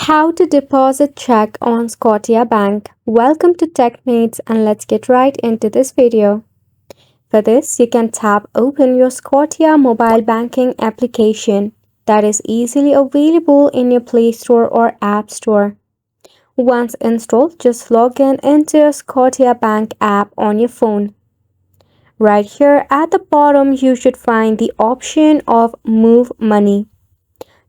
How to deposit check on Scotiabank. Welcome to Techmates and let's get right into this video. For this, you can tap open your Scotia mobile banking application that is easily available in your Play Store or App Store. Once installed, just log in into your Scotiabank app on your phone. Right here at the bottom, you should find the option of Move Money.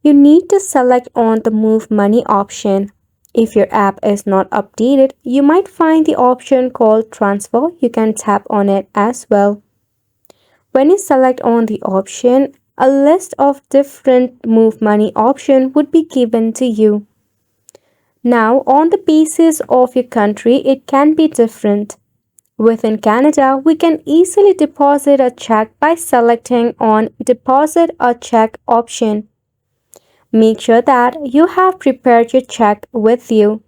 You need to select on the Move Money option. If your app is not updated, you might find the option called Transfer. You can tap on it as well. When you select on the option, a list of different Move Money options would be given to you. Now, on the basis of your country, it can be different. Within Canada, we can easily deposit a check by selecting on Deposit a Check option. Make sure that you have prepared your check with you.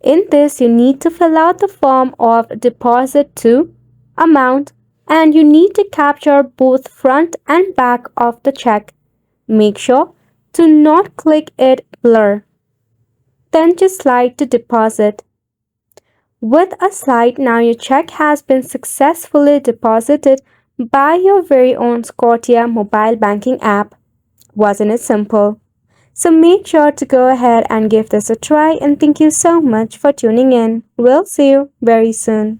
In this, you need to fill out the form of deposit to, amount, and you need to capture both front and back of the check. Make sure to not click it blur. Then just slide to deposit. With a slide, now your check has been successfully deposited by your very own Scotia mobile banking app. Wasn't it simple? So make sure to go ahead and give this a try, and thank you so much for tuning in. We'll see you very soon.